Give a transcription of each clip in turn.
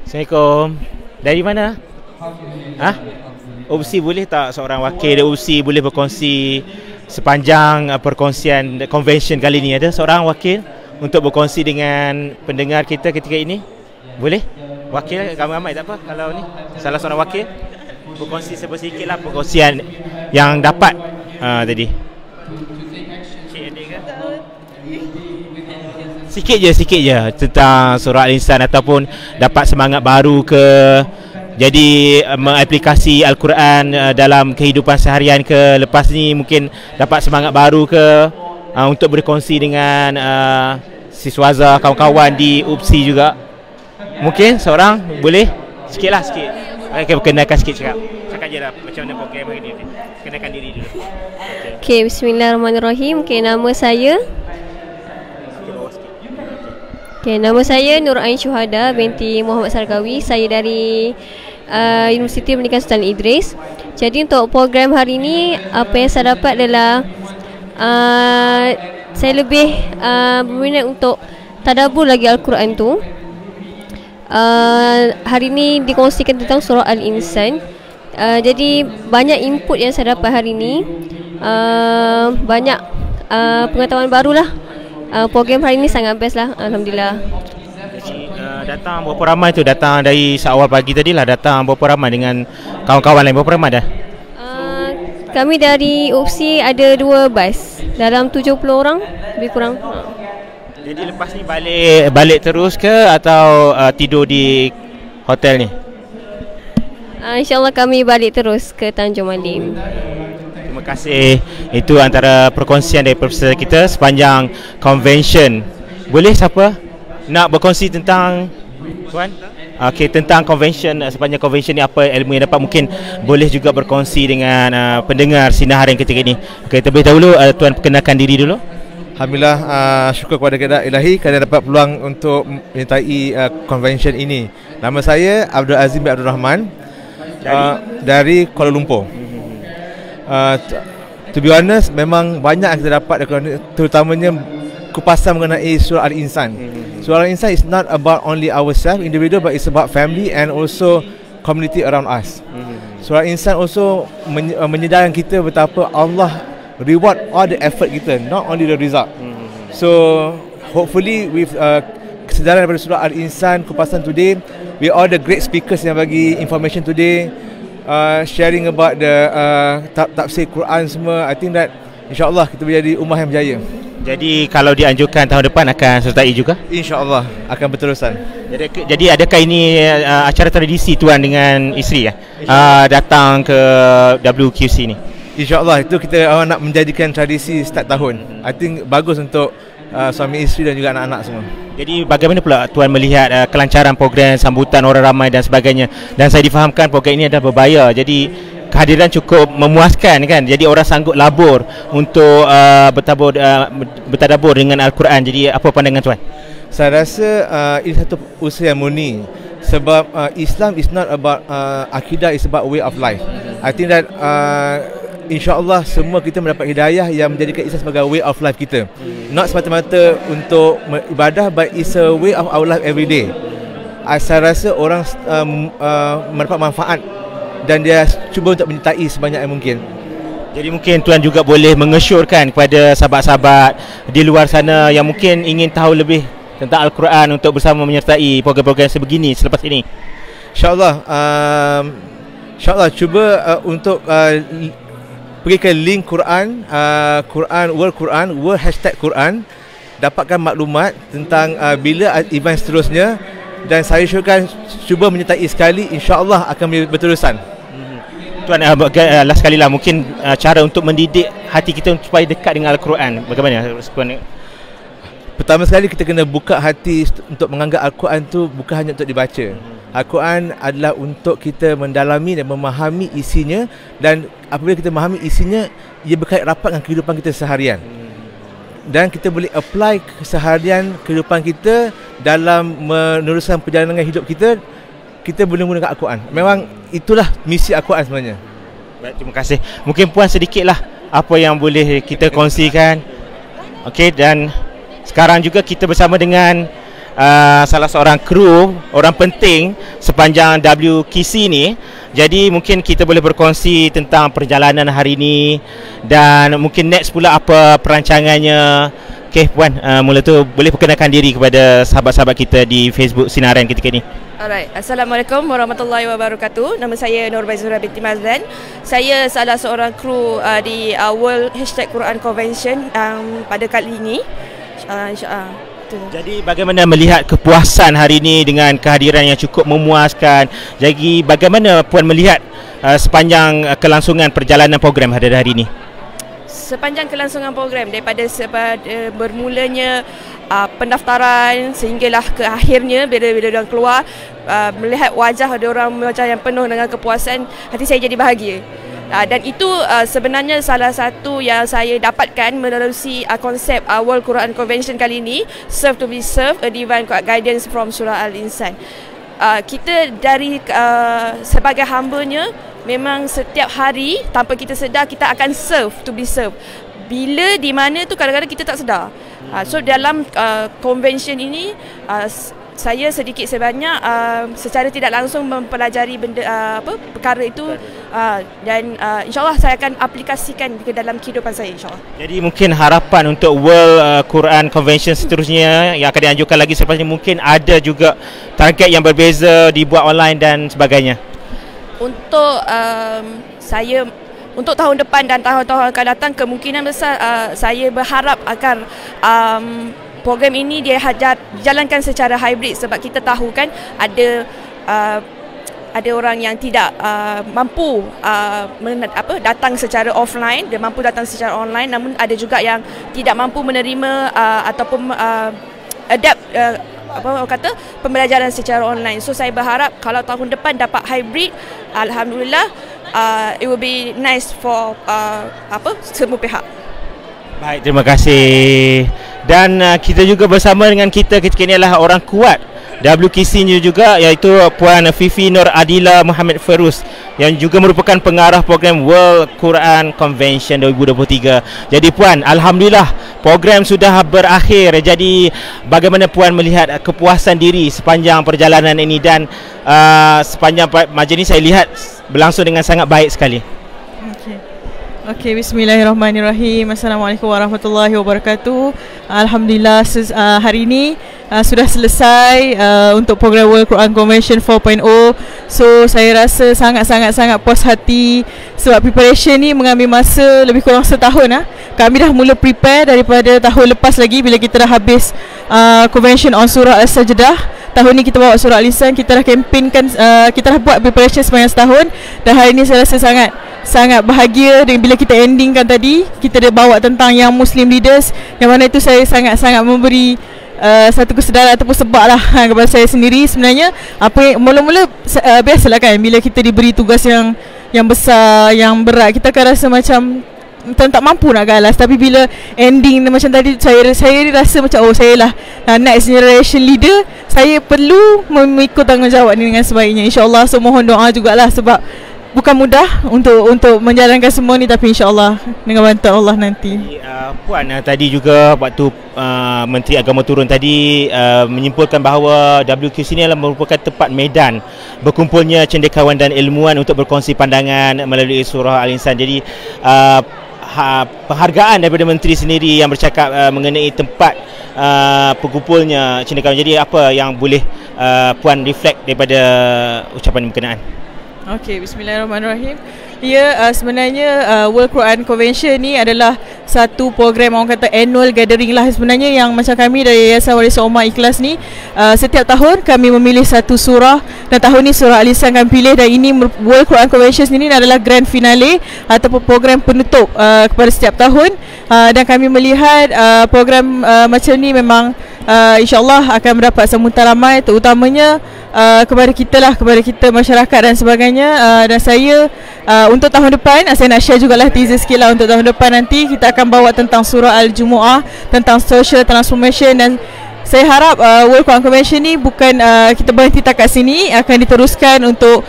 Assalamualaikum. Dari mana? Opsi boleh tak seorang wakil dari Opsi boleh berkongsi sepanjang perkongsian convention kali ni? Ada seorang wakil untuk berkongsi dengan pendengar kita ketika ini? Boleh? Wakil ramai-ramai tak apa kalau ni salah seorang wakil berkongsi sedikitlah perkongsian yang dapat tadi. Sikit je tentang surah Al-Insan ataupun dapat semangat baru ke jadi mengaplikasi Al-Quran dalam kehidupan seharian ke, lepas ni mungkin dapat semangat baru ke untuk berkongsi dengan siswaza kawan-kawan di UPSI juga. Mungkin seorang boleh sikit. Okey, perkenalkan sikit cakap je lah macam mana program hari ni. Kenalkan diri dulu. Okey, bismillahirrahmanirrahim. Nama saya Nur Ain Syuhada binti Muhammad Sarkawi. Saya dari Universiti Pendidikan Sultan Idris. Jadi untuk program hari ini, apa yang saya dapat adalah saya lebih berminat untuk tadabbur lagi Al-Quran tu. Hari ini dikongsikan tentang surah Al-Insan. Jadi banyak input yang saya dapat hari ini, banyak pengetahuan barulah. Program hari ini sangat best lah, alhamdulillah. Jadi datang berapa ramai tu? Datang dari seawal pagi tadi lah, datang berapa ramai dengan kawan-kawan lain? Berapa ramai dah? Kami dari UPSI ada 2 bas dalam 70 orang lebih kurang. Jadi lepas ni balik terus ke atau tidur di hotel ni? InsyaAllah kami balik terus ke Tanjung Malim. Terima kasih. Itu antara perkongsian dari profesor kita sepanjang convention. Boleh siapa nak berkongsi tentang tuan? Okey, tentang convention, sepanjang convention ni apa ilmu yang dapat, mungkin boleh juga berkongsi dengan pendengar Sinar Harian ketika ini. Okey, terlebih dahulu tuan perkenalkan diri dulu. Alhamdulillah, syukur kepada kehendak ilahi kerana dapat peluang untuk menyertai convention ini. Nama saya Abdul Azim bin Abdul Rahman dari Kuala Lumpur. To be honest, memang banyak yang kita dapat, terutamanya kupasan mengenai surah Al-Insan. Surah Al-Insan is not about only ourselves, individual, but it's about family and also community around us. Surah Al-Insan also menyedarkan kita betapa Allah reward all the effort kita, not only the result. So hopefully with kesedaran daripada surah Al-Insan kupasan today, we all the great speakers yang bagi information today, sharing about the tafsir Quran semua, I think that insyaAllah kita menjadi ummah yang berjaya. Jadi kalau dianjurkan tahun depan akan sertai juga? InsyaAllah akan berterusan. Jadi adakah ini acara tradisi tuan dengan isteri datang ke WQC ni? InsyaAllah itu kita nak menjadikan tradisi setiap tahun. I think bagus untuk suami isteri dan juga anak-anak semua. Jadi bagaimana pula tuan melihat kelancaran program, sambutan orang ramai dan sebagainya? Dan saya difahamkan program ini adalah berbayar. Jadi kehadiran cukup memuaskan kan? Jadi orang sanggup labur untuk bertadabbur dengan Al-Quran. Jadi apa pandangan tuan? Saya rasa ini satu usaha yang murni. Sebab Islam is not about akidah, is about way of life. I think that InsyaAllah semua kita mendapat hidayah yang menjadikan Islam sebagai way of life kita. Not semata-mata untuk ibadah, but it's a way of our life every day. Saya rasa orang mendapat manfaat dan dia cuba untuk menyertai sebanyak yang mungkin. Jadi mungkin tuan juga boleh mengesyorkan kepada sahabat-sahabat di luar sana yang mungkin ingin tahu lebih tentang Al-Quran untuk bersama menyertai program-program sebegini selepas ini. InsyaAllah cuba untuk pergi ke link Quran, World hashtag Quran, dapatkan maklumat tentang bila event seterusnya, dan saya syurkan cuba menyertai sekali, insyaAllah akan berterusan. Tuan, last sekali lah mungkin cara untuk mendidik hati kita supaya dekat dengan Al-Quran, bagaimana? Pertama sekali kita kena buka hati untuk menganggap Al-Quran tu bukan hanya untuk dibaca. Al-Quran adalah untuk kita mendalami dan memahami isinya, dan apabila kita memahami isinya, ia berkait rapat dengan kehidupan kita seharian. Dan kita boleh apply keseharian kehidupan kita dalam meneruskan perjalanan hidup kita. Kita boleh menggunakan Al-Quran. Memang itulah misi Al-Quran sebenarnya. Baik, terima kasih. Mungkin puan sedikitlah apa yang boleh kita kongsikan. Okey, dan sekarang juga kita bersama dengan salah seorang kru, orang penting sepanjang WKC ni. Jadi mungkin kita boleh berkongsi tentang perjalanan hari ini dan mungkin next pula apa perancangannya. Okey Puan, mula tu boleh perkenalkan diri kepada sahabat-sahabat kita di Facebook Sinaran ketika ni. Alright, Assalamualaikum warahmatullahi wabarakatuh. Nama saya Nur Baizura binti Mazlan. Saya salah seorang kru di World #Quran Convention pada kali ini. InsyaAllah. Jadi bagaimana melihat kepuasan hari ini dengan kehadiran yang cukup memuaskan? Jadi bagaimana Puan melihat sepanjang kelangsungan perjalanan program pada hari ini? Sepanjang kelangsungan program daripada bermulanya pendaftaran sehinggalah ke akhirnya bila diorang keluar, melihat wajah diorang, wajah yang penuh dengan kepuasan, hati saya jadi bahagia. Dan itu sebenarnya salah satu yang saya dapatkan melalui konsep World Quran Convention kali ini, Serve to be Served, a Divine Guidance from Surah Al-Insan. Kita dari sebagai hambanya, memang setiap hari tanpa kita sedar kita akan serve to be served. Bila di mana tu kadang-kadang kita tak sedar. So dalam convention ini, saya sedikit sebanyak secara tidak langsung mempelajari perkara itu, dan insyaAllah saya akan aplikasikan ke dalam kehidupan saya, insyaAllah. Jadi mungkin harapan untuk World Quran Convention seterusnya yang akan dianjurkan lagi selepasnya, mungkin ada juga target yang berbeza dibuat online dan sebagainya. Untuk saya, untuk tahun depan dan tahun-tahun akan datang, kemungkinan besar saya berharap agar program ini dia dijalankan secara hybrid, sebab kita tahu kan ada orang yang tidak mampu datang secara offline, dia mampu datang secara online, namun ada juga yang tidak mampu menerima ataupun adapt pembelajaran secara online. So saya berharap kalau tahun depan dapat hybrid, alhamdulillah, it will be nice for semua pihak. Baik, terima kasih. Dan kita juga bersama dengan kita ketika ini adalah orang kuat WKC juga, iaitu Puan Fifi Nur Adila Muhammad Ferus, yang juga merupakan pengarah program World Quran Convention 2023. Jadi Puan, alhamdulillah program sudah berakhir. Jadi bagaimana Puan melihat kepuasan diri sepanjang perjalanan ini, dan sepanjang majlis saya lihat berlangsung dengan sangat baik sekali. Okey, bismillahirrahmanirrahim. Assalamualaikum warahmatullahi wabarakatuh. Alhamdulillah hari ini sudah selesai untuk program World Quran Convention 4.0. So saya rasa sangat puas hati sebab preparation ni mengambil masa lebih kurang setahun. Kami dah mula prepare daripada tahun lepas lagi bila kita dah habis convention on surah As-Sajdah. Tahun ni kita bawa surah Al-Insan, kita dah campaignkan, kita dah buat preparation sepanjang setahun, dan hari ni saya rasa sangat bahagia dengan bila kita endingkan tadi. Kita dah bawa tentang yang Muslim leaders, yang mana itu saya sangat memberi satu kesedaran ataupun sebab lah kepada saya sendiri. Sebenarnya mula-mula biasalah kan, bila kita diberi tugas yang besar, yang berat, kita akan rasa macam tak mampu nak galas. Tapi bila ending macam tadi, saya rasa macam saya lah next generation leader. Saya perlu memikul tanggungjawab ni dengan sebaiknya, insyaAllah. So mohon doa jugalah, sebab bukan mudah untuk menjalankan semua ni, tapi insyaAllah dengan bantuan Allah nanti. Puan tadi juga waktu Menteri Agama turun tadi menyimpulkan bahawa WQC ni adalah merupakan tempat medan berkumpulnya cendekiawan dan ilmuwan untuk berkongsi pandangan melalui surah Al-Insan. Jadi penghargaan daripada Menteri sendiri yang bercakap mengenai tempat berkumpulnya cendekiawan. Jadi apa yang boleh Puan reflect daripada ucapan berkenaan? Okey, bismillahirrahmanirrahim. Ya, sebenarnya World Quran Convention ni adalah satu program, orang kata annual gathering lah sebenarnya, yang macam kami dari Yayasan Warisan Ummah Ikhlas ni setiap tahun kami memilih satu surah, dan tahun ni surah Al-Insan kami pilih, dan ini World Quran Convention ini adalah grand finale ataupun program penutup kepada setiap tahun. Dan kami melihat program macam ni memang insyaAllah akan mendapat sambutan ramai, terutamanya kepada kita masyarakat dan sebagainya. Dan saya untuk tahun depan, saya nak share jugalah teaser sikit lah. Untuk tahun depan nanti kita akan bawa tentang surah Al-Jumu'ah, tentang social transformation, dan saya harap World Quran Convention ni bukan kita berhenti kat sini, akan diteruskan untuk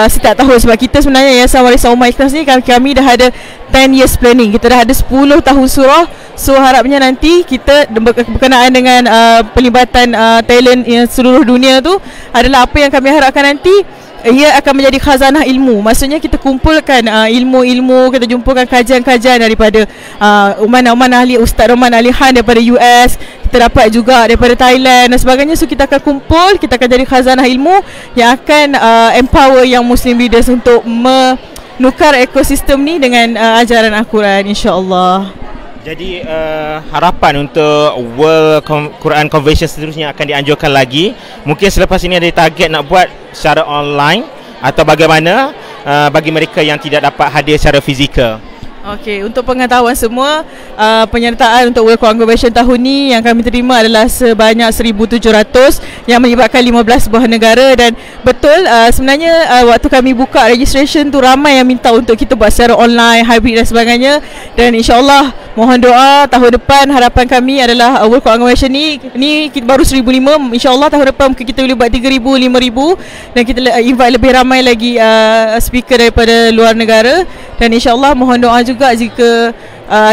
setiap tahun. Sebab kita sebenarnya Yayasan Warisan Ummah Ikhlas ni kami dah ada 10 years planning. Kita dah ada 10 tahun surah. So harapnya nanti kita berkenaan dengan pelibatan talent seluruh dunia tu adalah apa yang kami harapkan nanti. Ia akan menjadi khazanah ilmu. Maksudnya kita kumpulkan ilmu-ilmu, kita jumpakan kajian-kajian daripada Uman ahli, Ustaz Roman Alihan daripada US, kita dapat juga daripada Thailand dan sebagainya. So kita akan kumpul, kita akan jadi khazanah ilmu yang akan empower yang Muslim leaders untuk menukar ekosistem ni dengan ajaran Al-Quran, insya-Allah. Jadi harapan untuk World Quran Convention seterusnya akan dianjurkan lagi. Mungkin selepas ini ada target nak buat secara online atau bagaimana bagi mereka yang tidak dapat hadir secara fizikal. Okey, untuk pengetahuan semua, penyertaan untuk World Quran Convention tahun ni yang kami terima adalah sebanyak 1,700 yang melibatkan 15 buah negara. Dan betul, sebenarnya waktu kami buka registration tu ramai yang minta untuk kita buat secara online, hybrid dan sebagainya. Dan insyaAllah mohon doa tahun depan, harapan kami adalah World Quran Convention ni kita baru 1,500. InsyaAllah tahun depan mungkin kita boleh buat 3,000, 5,000 dan kita invite lebih ramai lagi speaker daripada luar negara. Dan insyaAllah mohon doa juga jika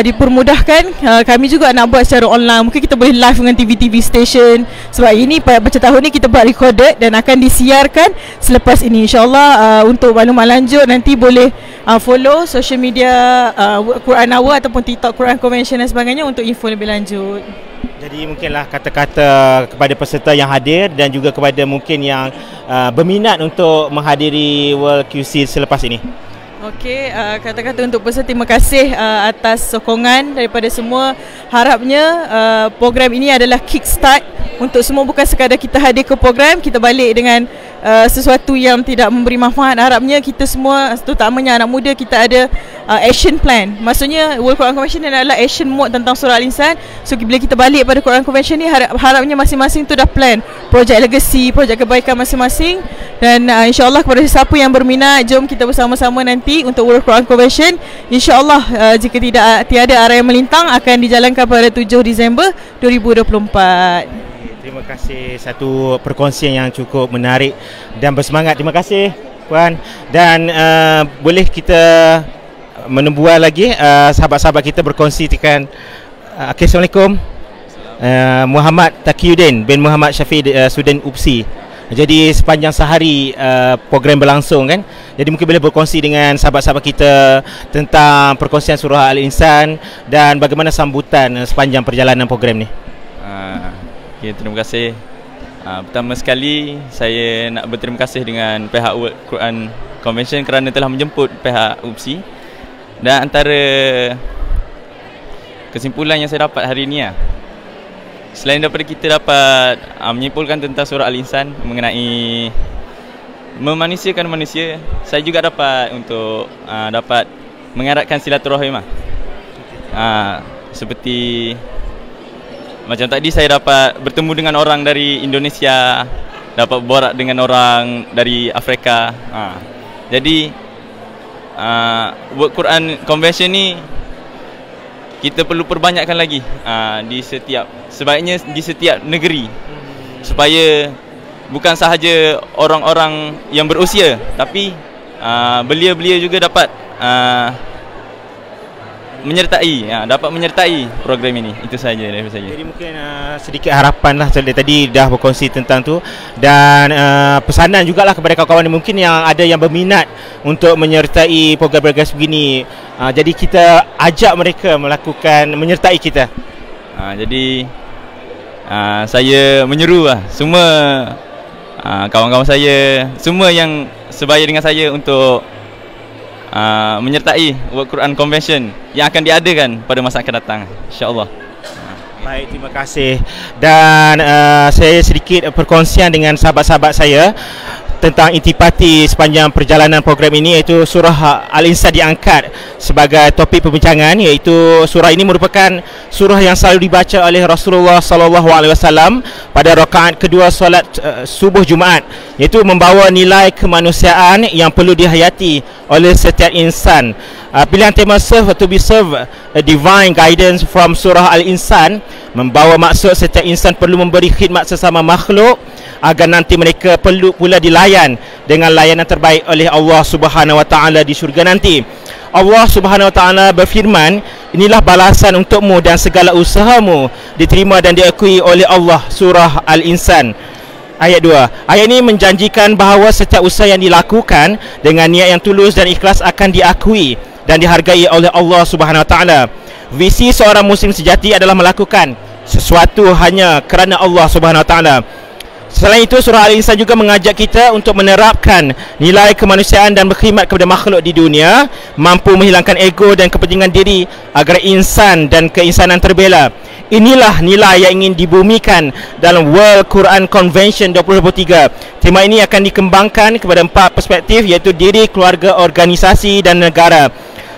dipermudahkan, kami juga nak buat secara online. Mungkin kita boleh live dengan TV-TV station. Sebab ini macam tahun ni kita buat recorded dan akan disiarkan selepas ini. InsyaAllah untuk maklumat lanjut nanti boleh follow social media Quran Hour ataupun TikTok Quran Convention dan sebagainya untuk info lebih lanjut. Jadi mungkinlah kata-kata kepada peserta yang hadir dan juga kepada mungkin yang berminat untuk menghadiri World QC selepas ini. Okey, kata-kata untuk peserta, terima kasih atas sokongan daripada semua. Harapnya program ini adalah kickstart untuk semua, bukan sekadar kita hadir ke program, kita balik dengan sesuatu yang tidak memberi manfaat. Harapnya kita semua, terutamanya anak muda, kita ada action plan. Maksudnya World Quran Convention adalah action mode tentang surah Al-Insan. So bila kita balik pada Quran Convention ni, harapnya masing-masing tu dah plan projek legacy, projek kebaikan masing-masing. Dan insyaAllah kepada siapa yang berminat, jom kita bersama-sama nanti untuk World Quran Convention. InsyaAllah jika tiada arah yang melintang, akan dijalankan pada 7 Disember 2024. Terima kasih, satu perkongsian yang cukup menarik dan bersemangat. Terima kasih Puan. Dan boleh kita menembual lagi sahabat-sahabat kita berkongsi dengan Assalamualaikum. Muhammad Taqiyuddin bin Muhammad Syafiq, student UPSI. Jadi sepanjang sehari program berlangsung kan. Jadi mungkin boleh berkongsi dengan sahabat-sahabat kita tentang perkongsian surah Al-Insan dan bagaimana sambutan sepanjang perjalanan program ni. Okay, terima kasih. Pertama sekali saya nak berterima kasih dengan pihak World Quran Convention kerana telah menjemput pihak UPSI. Dan antara kesimpulan yang saya dapat hari ini, selain daripada kita dapat menyimpulkan tentang surah Al-Insan mengenai memanusiakan manusia, saya juga dapat untuk dapat mengeratkan silaturahim. Seperti macam tadi saya dapat bertemu dengan orang dari Indonesia, dapat borak dengan orang dari Afrika. Jadi World Quran Convention ni kita perlu perbanyakkan lagi sebaiknya di setiap negeri, supaya bukan sahaja orang-orang yang berusia, tapi belia-belia juga dapat menyertai program ini. Itu saja dari saya. Jadi mungkin sedikit harapan lah, tadi dah berkongsi tentang tu. Dan pesanan jugalah kepada kawan-kawan mungkin yang ada yang berminat untuk menyertai program-program begini. Jadi kita ajak mereka menyertai kita. Jadi saya menyeru semua kawan-kawan saya, semua yang sebaya dengan saya untuk menyertai World Quran Convention yang akan diadakan pada masa akan datang, insya-Allah. Baik, terima kasih. Dan saya sedikit perkongsian dengan sahabat-sahabat saya tentang intipati sepanjang perjalanan program ini, iaitu surah Al-Insan diangkat sebagai topik perbincangan, iaitu surah ini merupakan surah yang selalu dibaca oleh Rasulullah SAW pada rakaat kedua solat subuh Jumaat, iaitu membawa nilai kemanusiaan yang perlu dihayati oleh setiap insan. Pilihan tema serve to be served, a divine guidance from surah Al-Insan, membawa maksud setiap insan perlu memberi khidmat sesama makhluk agar nanti mereka perlu pula dilayan dengan layanan terbaik oleh Allah Subhanahu Wa Taala di syurga nanti. Allah Subhanahu Wa Taala berfirman, inilah balasan untukmu dan segala usahamu diterima dan diakui oleh Allah. Surah Al-Insan ayat 2. Ayat ini menjanjikan bahawa setiap usaha yang dilakukan dengan niat yang tulus dan ikhlas akan diakui dan dihargai oleh Allah Subhanahu Wa Taala. Visi seorang muslim sejati adalah melakukan sesuatu hanya kerana Allah Subhanahu Wa Taala. Selain itu, surah Al-Insan juga mengajak kita untuk menerapkan nilai kemanusiaan dan berkhidmat kepada makhluk di dunia, mampu menghilangkan ego dan kepentingan diri agar insan dan keinsanan terbela. Inilah nilai yang ingin dibumikan dalam World Quran Convention 2023. Tema ini akan dikembangkan kepada 4 perspektif, iaitu diri, keluarga, organisasi dan negara.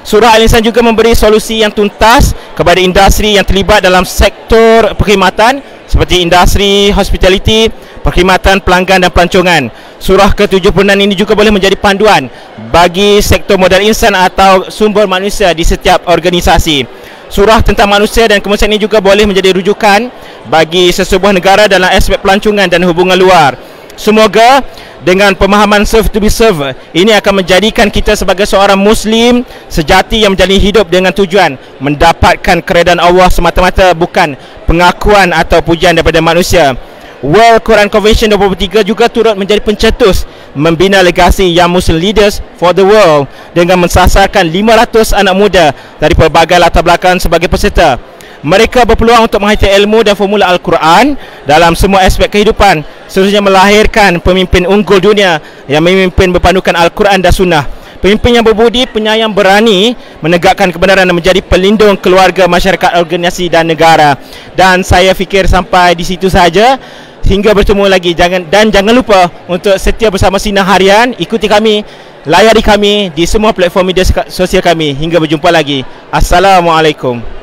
Surah Al-Insan juga memberi solusi yang tuntas kepada industri yang terlibat dalam sektor perkhidmatan seperti industri hospitality, perkhidmatan pelanggan dan pelancongan. Surah ke-76 ini juga boleh menjadi panduan bagi sektor modal insan atau sumber manusia di setiap organisasi. Surah tentang manusia dan kemanusiaan ini juga boleh menjadi rujukan bagi sesebuah negara dalam aspek pelancongan dan hubungan luar. Semoga dengan pemahaman serve to be served ini akan menjadikan kita sebagai seorang Muslim sejati yang menjalani hidup dengan tujuan mendapatkan keredaan Allah semata-mata, bukan pengakuan atau pujian daripada manusia. World Quran Convention 2023 juga turut menjadi pencetus membina legasi Young Muslim Leaders for the World dengan mensasarkan 500 anak muda dari pelbagai latar belakang sebagai peserta. Mereka berpeluang untuk menghayati ilmu dan formula Al-Quran dalam semua aspek kehidupan, seterusnya melahirkan pemimpin unggul dunia yang memimpin berpandukan Al-Quran dan Sunnah. Pemimpin yang berbudi, penyayang, berani menegakkan kebenaran dan menjadi pelindung keluarga, masyarakat, organisasi dan negara. Dan saya fikir sampai di situ saja. Hingga bertemu lagi. Jangan lupa untuk setia bersama Sinar Harian. Ikuti kami, layari kami di semua platform media sosial kami. Hingga berjumpa lagi. Assalamualaikum.